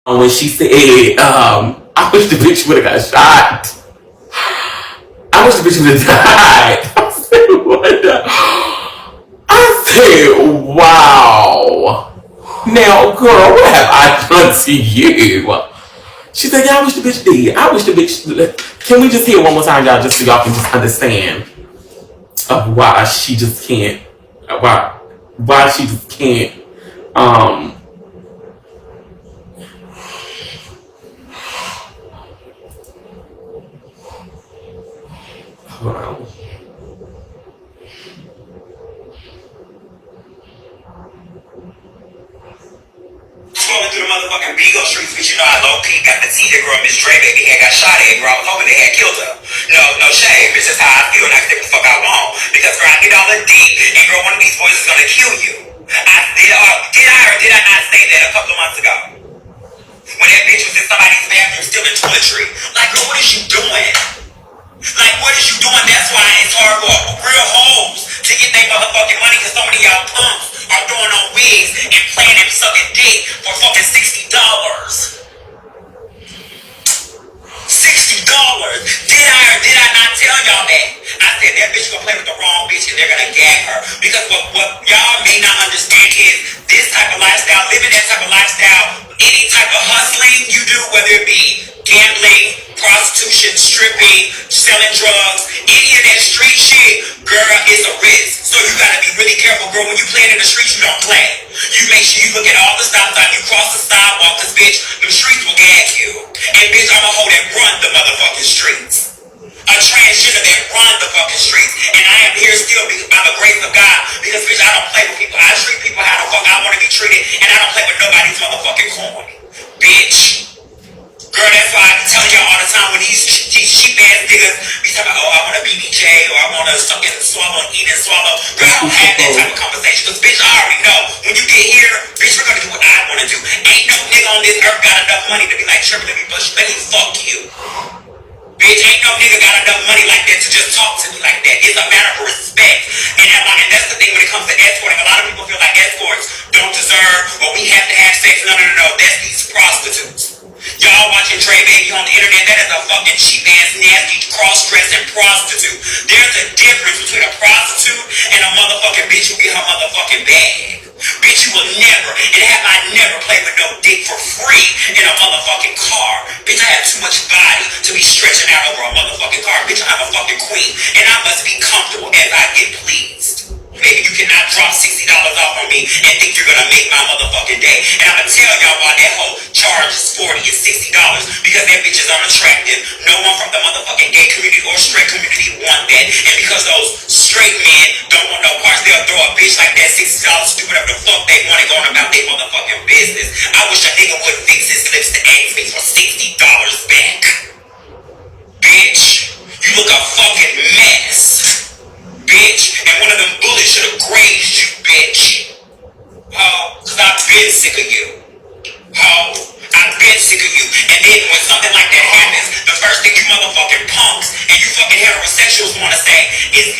When she said, I wish the bitch would have got shot. I wish the bitch would have died. I said, what the? I said, wow. Now, girl, what have I done to you? She said, yeah, I wish the bitch did. I wish the bitch. Can we just hear it one more time, y'all, just so y'all can just understand of why she just can't. Why she just can't. Hold on. Scrolling through the motherfucking Beagle streets, but you know I low-key got the tea that girl Miss Dre baby had got shot at, girl. I was hoping they had killed her. No shame. It's just how I feel, and I can take what the fuck I want. Because girl, I get all the dick, and girl, one of these boys is gonna kill you. Did I not say that a couple of months ago? When that bitch was in somebody's bathroom stealing toiletry. Like, girl, what is you doing? Like, what is you doing? That's why it's hard for real hoes to get their motherfucking money, because so many of y'all punks are throwing on wigs and playing and sucking dick for fucking $60. $60. Did I not tell y'all that? I said that bitch gonna play with the wrong bitch and they're gonna gag her. Because what y'all may not understand is this type of lifestyle, living that type of lifestyle, any type of hustling you do, whether it be gambling, prostitution, stripping, selling drugs, any of that street shit, girl, is a risk. So you gotta be really careful, girl. When you playing in the streets, you don't play. You make sure you look at all the stop signs, you cross the sidewalk, cause bitch, them streets will gag you. And bitch, I'm a hoe that run the motherfucking streets. A transgender that run the fucking streets. And I am here still because by the grace of God. Because bitch, I don't play with people. I treat people how the fuck I wanna be treated. And I don't play with nobody's motherfucking coin. Bitch. Girl, that's why I be telling y'all all the time when these cheap ass niggas be talking about, oh, I want a BBJ or I want to suck and swallow and eat and swallow. Girl, I don't have that type of conversation because bitch, I already know when you get here, bitch, we're gonna do what I want to do. Ain't no nigga on this earth got enough money to be like, sure, let me fuck you. Bitch, ain't no nigga got enough money like that to just talk to me like that. It's a matter of respect. And that's the thing when it comes to escorting. A lot of people feel like escorts don't deserve or we have to have sex. No. That's these prostitutes. Y'all watching Dre Baby on the internet, that is a fucking cheap ass, nasty, cross-dressing prostitute. There's a difference between a prostitute and a motherfucking bitch who get her motherfucking bag. Bitch, you will never, and have I never played with no dick for free in a motherfucking car. Bitch, I have too much body to be stretching out over a motherfucking car. Bitch, I'm a fucking queen, and I must be comfortable as I get pleased. Baby, you cannot drop $60 off on me and think you're gonna make my motherfucking day. And I'ma tell y'all why that whole charge is $40 and $60. Because that bitch is unattractive. No one from the motherfucking gay community or straight community want that. And because those straight men don't want no parts, they'll throw a bitch like that $60 to do whatever the fuck they want and going about their motherfucking business. I wish a nigga would fix his lips to ask me for $60 back. Bitch, you look a fucking mess. Bitch, and one of them bullets should have grazed you, bitch. Cause I've been sick of you. I've been sick of you. And then when something like that happens, the first thing you motherfucking punks and you fucking heterosexuals wanna say is,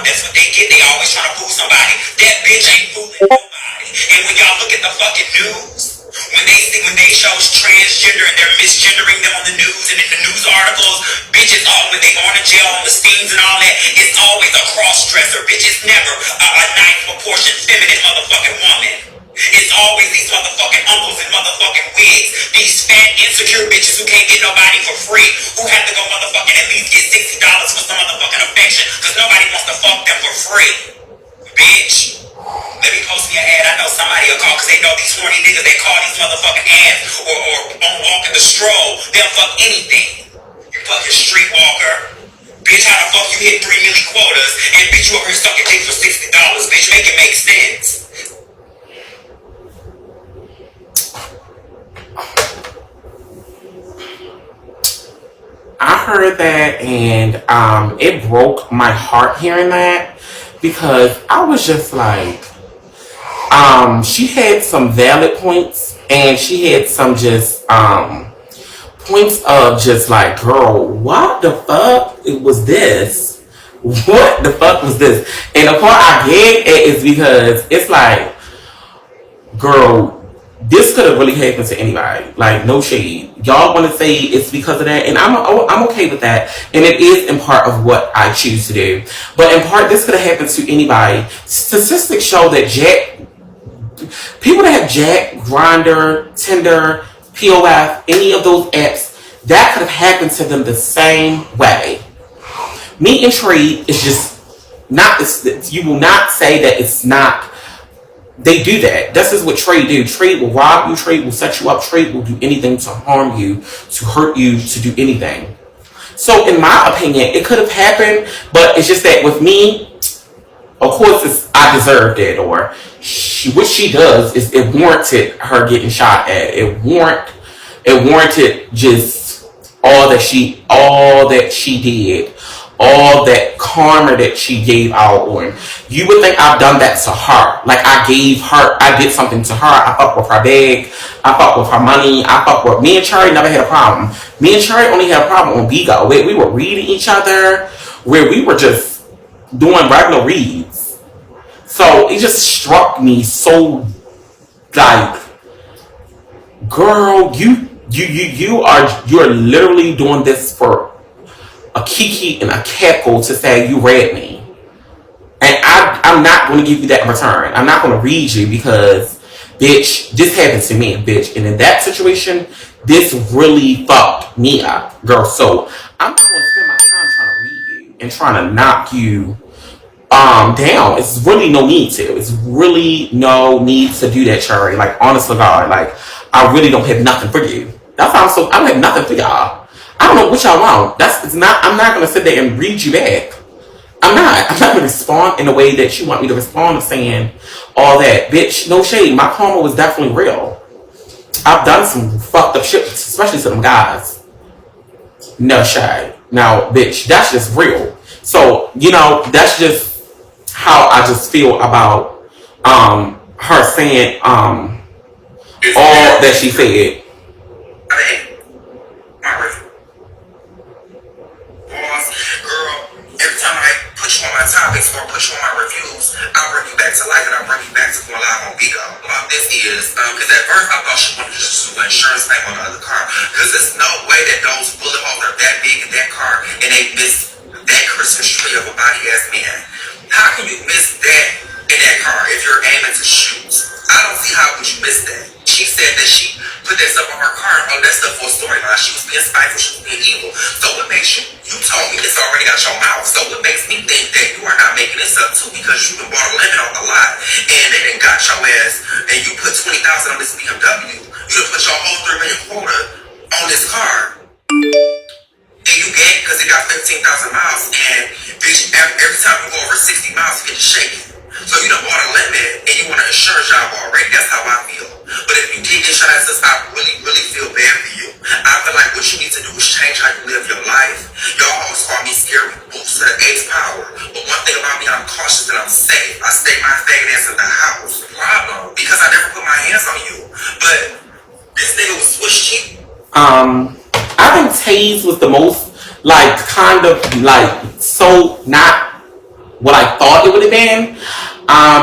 that's what they get. They always trying to fool somebody. That bitch ain't fooling nobody. And when y'all look at the fucking news, when they show transgender and they're misgendering them on the news and in the news articles, bitches when they go into jail on the scenes and all that, it's always a cross-dresser, bitch. It's never a nice proportioned feminine motherfucking woman. It's always these motherfucking uncles in motherfucking wigs, these fat insecure bitches who can't get nobody for free, who have to go motherfucking at least get $60 for some motherfucking affection, cause nobody wants to fuck them for free. Bitch. Let me post me an ad. I know somebody will call because they know these horny niggas, they call these motherfucking ads or on walking the stroll. They'll fuck anything. You fucking streetwalker. Bitch, how the fuck you hit 3 milli quotas and bitch you over here sucking dick for $60? Bitch, make it make sense. I heard that and it broke my heart hearing that because I was just like, she had some valid points and she had some just points of just like, girl, what the fuck was this? What the fuck was this? And the part I get at is because it's like, girl, this could have really happened to anybody. Like, no shade. Y'all want to say it's because of that, and I'm okay with that. And it is in part of what I choose to do. But in part, this could have happened to anybody. Statistics show that people that have Jack, Grindr, Tinder, POF, any of those apps, that could have happened to them the same way. Meet and trade is just not. You will not say that it's not. They do that. This is what trade do. Trade will rob you. Trade will set you up. Trade will do anything to harm you, to hurt you, to do anything. So, in my opinion, it could have happened, but it's just that with me, of course, I deserved it, or what she does is it warranted her getting shot at. It warranted just all that she did. All that karma that she gave out on. You would think I've done that to her. Like I did something to her. I fucked with her bag. I fucked with her money. Me and Cherry never had a problem. Me and Cherry only had a problem on Bigo. We were reading each other, where we were just doing regular reads. So it just struck me so like, girl, you're literally doing this for a kiki and a cackle to say you read me. And I'm not going to give you that in return. I'm not going to read you because, bitch, this happened to me, bitch. And in that situation, this really fucked me up, girl. So I'm not going to spend my time trying to read you and trying to knock you down. It's really no need to. It's really no need to do that, Cherry. Like, honest to God, like, I really don't have nothing for you. That's how I don't have nothing for y'all. I don't know what y'all want. I'm not gonna sit there and read you back. I'm not gonna respond in the way that you want me to respond of saying all that. Bitch, no shade. My karma was definitely real. I've done some fucked up shit, especially to them guys. No shade. Now, bitch, that's just real. So, that's just how I just feel about her saying all that she said. Girl, every time I put you on my topics or put you on my reviews, I'll bring you back to life and I'll bring you back to going live on Bigo. About this is, because at first I thought she wanted to just do an insurance claim on the other car. Because there's no way that those bullet holes are that big in that car and they miss that Christmas tree of a body ass man. How can you miss that in that car if you're aiming to shoot? I don't see how would you miss that. She said that she put that stuff on her car and all that stuff for a storyline. She was being spiteful, she was being evil. So what makes you told me this already out your mouth. So what makes me think that you are not making this up too because you done bought a lemon off the lot and they done got your ass and you put $20,000 on this BMW. You done put your whole $3 million quota on this car. And you get it because it got 15,000 miles and bitch, every time you go over 60 miles you get to shaking. So you done bought a lemon and you want an insurance job already. That's how I feel. But if you did get shot at sis, I really, really feel bad for you. I feel like what you need to do is change how you live your life. Y'all always call me scary boost to the eighth power. But one thing about me, I'm cautious and I'm safe. I stay my faggot ass in the house. Problem. Because I never put my hands on you. But this nigga was Swiss cheap. I think Taze was the most, like, kind of, like, so not what I thought it would have been.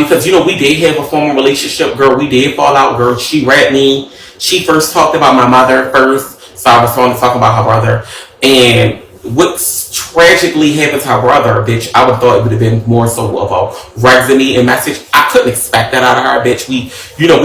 Because, we did have a formal relationship, girl. We did fall out, girl. She read me. She first talked about my mother first. So I was going to talk about her brother. And what's tragically happened to her brother, bitch, I would have thought it would have been more so of a resume and message. I couldn't expect that out of her, bitch. We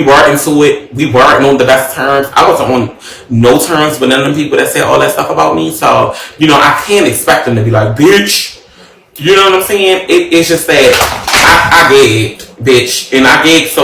were into it. We weren't on the best terms. I wasn't on no terms with none of them people that said all that stuff about me. So, I can't expect them to be like, bitch. You know what I'm saying? It's just that I gagged, bitch. And I gagged,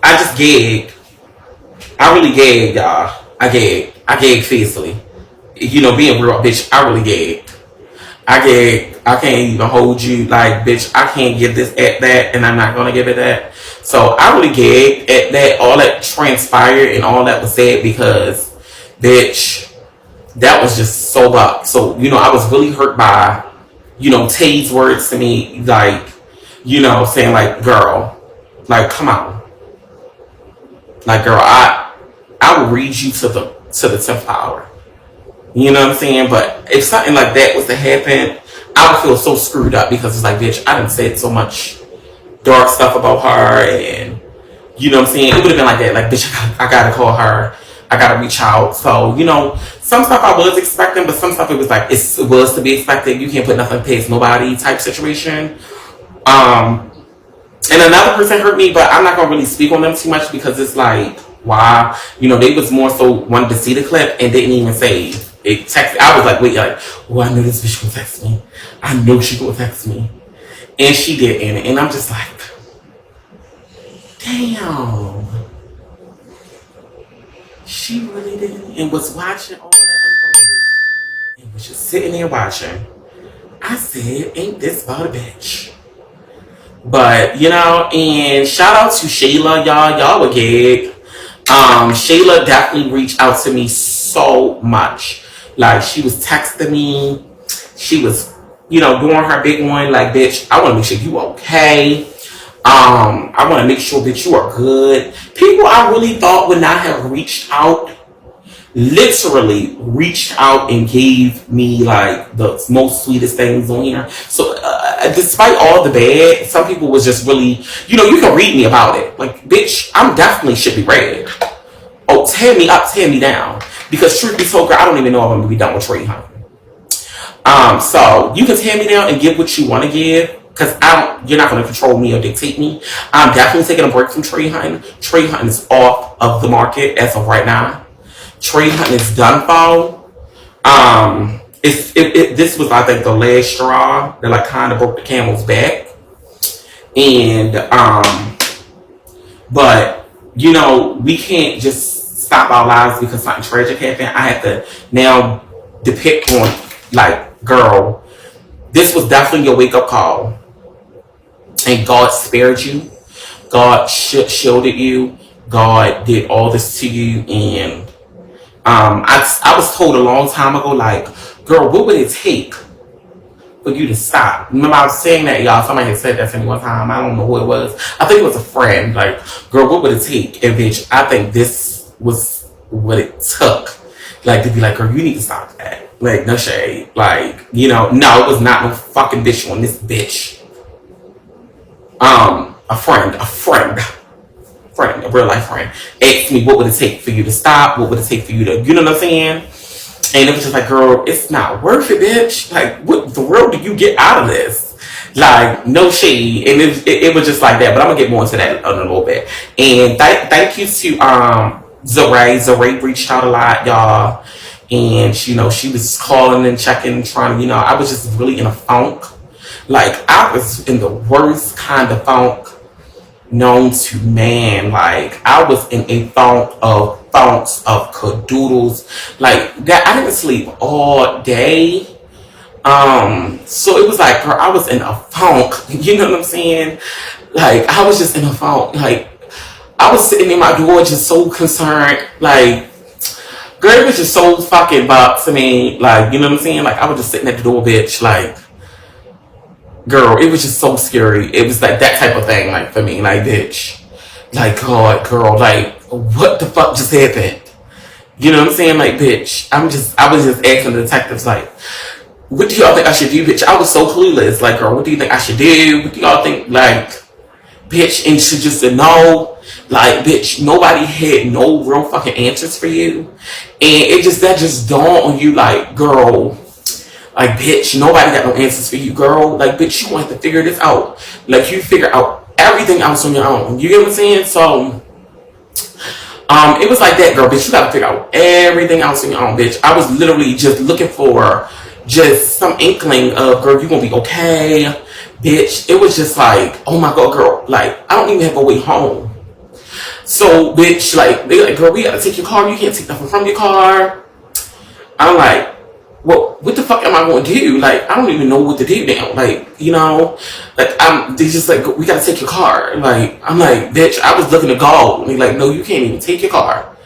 I just gagged. I really gagged, y'all. I gagged fiercely. Being real, bitch, I really gagged. I gagged. I can't even hold you. Like, bitch, I can't give this at that, and I'm not going to give it that. So, I really gagged at that. All that transpired and all that was said because, bitch, that was just so up. So, I was really hurt by Tate's words to me, like, saying like, girl, like, come on. Like, girl, I will read you to the 10th power. You know what I'm saying? But if something like that was to happen, I would feel so screwed up because it's like, bitch, I done said so much dark stuff about her, and you know what I'm saying? It would have been like that. Like, bitch, I gotta call her. I gotta reach out. So, you know, some stuff I was expecting, but some stuff it was like, it was to be expected. You can't put nothing past nobody type situation. And another person hurt me, but I'm not gonna really speak on them too much because it's like, wow, you know, they was more so wanted to see the clip and didn't even say it. Text. I was like, wait, like, well, I know this bitch gonna text me. I know she gonna text me, and she didn't. And I'm just like, damn, she really didn't, and was watching all that unfold, and was just sitting there watching. I said, ain't this about a bitch? But, you know, and shout out to Shayla, y'all. Y'all were gig. Shayla definitely reached out to me so much. Like, she was texting me. She was, you know, doing her big one. Like, bitch, I want to make sure you okay. I want to make sure that you are good. People I really thought would not have reached out literally reached out and gave me like the most sweetest things on here. So despite all the bad, some people was just really, you know, you can read me about it. Like, bitch, I'm definitely should be read. Oh, tear me up, tear me down. Because truth be told, girl, I don't even know if I'm gonna be done with trade hunting. So you can tear me down and give what you want to give. Because you're not going to control me or dictate me. I'm definitely taking a break from trade hunting. Trade hunting is off of the market as of right now. Trade hunting is done for. This was, I think, the last straw that like kind of broke the camel's back. And but you know, we can't just stop our lives because something tragic happened. I have to now depict on like, girl, this was definitely your wake up call, and God spared you. God shielded you. God did all this to you, and I was told a long time ago, like, girl, what would it take for you to stop? Remember I was saying that, y'all. Somebody had said that to me one time. I don't know who it was. I think it was a friend. Like, girl, what would it take? And bitch, I think this was what it took. Like, to be like, girl, you need to stop that. Like, no shade. Like, you know, no, it was not no fucking bitch on this bitch. A friend, a real life friend, asked me what would it take for you to stop, what would it take for you to, you know what I'm saying? And it was just like, girl, it's not worth it, bitch. Like, what the world do you get out of this? Like, no shade. And it was just like that, but I'm gonna get more into that in a little bit. And thank you to Zaray reached out a lot, y'all, and you know, she was calling and checking, trying to, you know, I was just really in a funk. Like, I was in the worst kind of funk known to man. Like, I was in a funks of cadoodles like that. I didn't sleep all day. So it was like, girl, I was in a funk. You know what I'm saying? Like, I was just in a funk. Like, I was sitting in my door just so concerned. Like, girl, it was just so fucking buck to me. Like, you know what I'm saying? Like, I was just sitting at the door, bitch. Like, girl, it was just so scary. It was like that type of thing, like, for me, like, bitch, like, God, girl, like, what the fuck just happened? You know what I'm saying? Like, bitch, I was just asking the detectives, like, what do y'all think I should do, bitch? I was so clueless. Like, girl, what do you think I should do? What do y'all think, like, bitch? And she just said no. Like, bitch, nobody had no real fucking answers for you. And that just dawned on you, like, girl, like, bitch, nobody got no answers for you, girl. Like, bitch, you want to figure this out. Like, you figure out everything else on your own. You get what I'm saying? So, it was like that, girl, bitch. You got to figure out everything else on your own, bitch. I was literally just looking for just some inkling of, girl, you going to be okay, bitch. It was just like, oh my God, girl. Like, I don't even have a way home. So, bitch, like, they like, girl, we got to take your car. You can't take nothing from your car. I'm like, well, what the fuck am I going to do? Like, I don't even know what to do now. Like, you know, like, they just like, we got to take your car. Like, I'm like, bitch, I was looking to go. And they're like, no, you can't even take your car.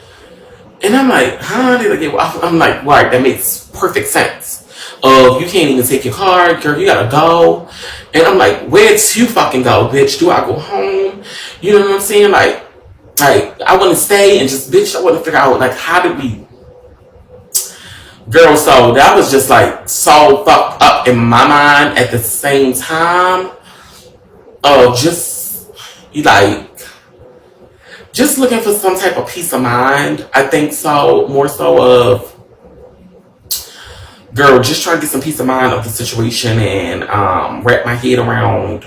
And I'm like, huh? They're like, yeah, well, I'm like, right, that makes perfect sense. You can't even take your car, girl, you got to go. And I'm like, where to fucking go, bitch? Do I go home? You know what I'm saying? Like, I want to stay and just, bitch, I want to figure out, like, how did we Girl, so that was just like so fucked up in my mind at the same time. Just like just looking for some type of peace of mind. I think so, more so of girl, just trying to get some peace of mind of the situation and wrap my head around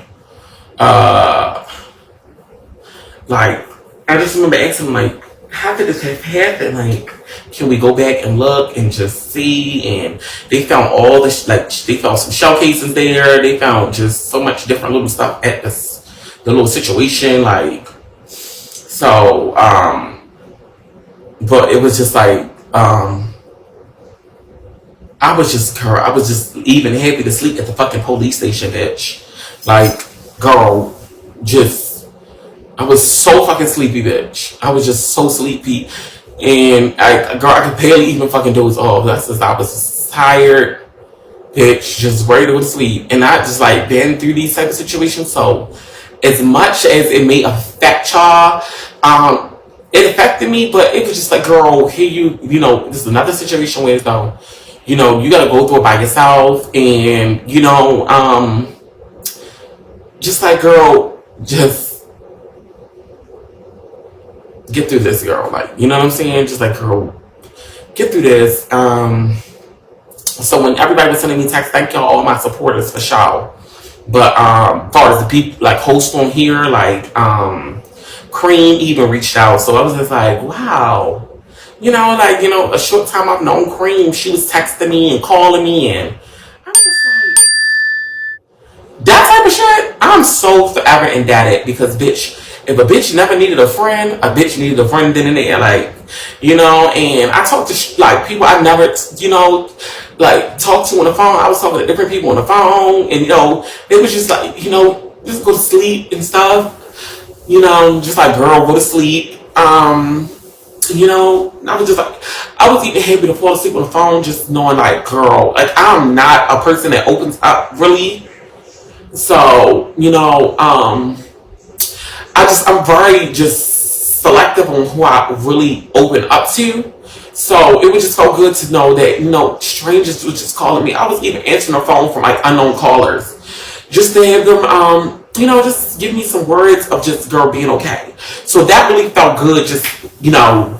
like I just remember asking him, like, how did this have happened? Like, can we go back and look and just see? And they found all this, like, they found some shell cases there. They found just so much different little stuff at the little situation. Like, so, but it was just like, I was just even happy to sleep at the fucking police station, bitch. Like, girl, I was so fucking sleepy, bitch. I was just so sleepy. And I could barely even fucking doze off. That's just, I was just tired, bitch, just ready to go to sleep. And I just like been through these type of situations. So as much as it may affect y'all, it affected me, but it was just like, girl, here you know, this is another situation where it's though, you know, you gotta go through it by yourself. And, you know, just like, girl, just get through this, girl. Like, you know what I'm saying? Just like, girl, get through this. So when everybody was sending me texts, thank y'all, all my supporters for sure. But as far as the people like host on here, like Cream even reached out. So I was just like, wow. You know, like, you know, a short time I've known Cream, she was texting me and calling me, and I was just like, that type of shit, I'm so forever indebted because, bitch, if a bitch never needed a friend, a bitch needed a friend then and there. Like, you know, and I talked to like people I never, you know, like talked to on the phone. I was talking to different people on the phone, and, you know, it was just like, you know, just go to sleep and stuff. You know, just like, girl, go to sleep. You know, I was just like, I was even happy to fall asleep on the phone just knowing, like, girl, like, I'm not a person that opens up really. So, you know, I'm very just selective on who I really open up to. So it was just so good to know that, you know, strangers was just calling me. I was even answering the phone from like unknown callers, just to have them, you know, just give me some words of just, girl, being okay. So that really felt good. Just, you know,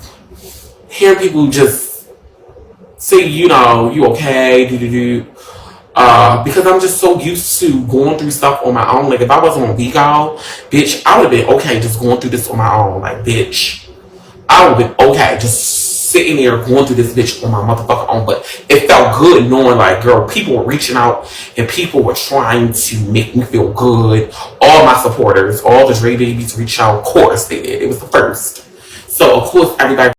hearing people just say, you know, you okay, because I'm just so used to going through stuff on my own. Like, if I wasn't on Beagle, bitch, I would have been okay just going through this on my own. Like, bitch, I would have been okay just sitting there going through this bitch on my motherfucking own. But it felt good knowing, like, girl, people were reaching out and people were trying to make me feel good. All my supporters, all the Dre babies reached out. Of course they did. It was the first. So, of course, everybody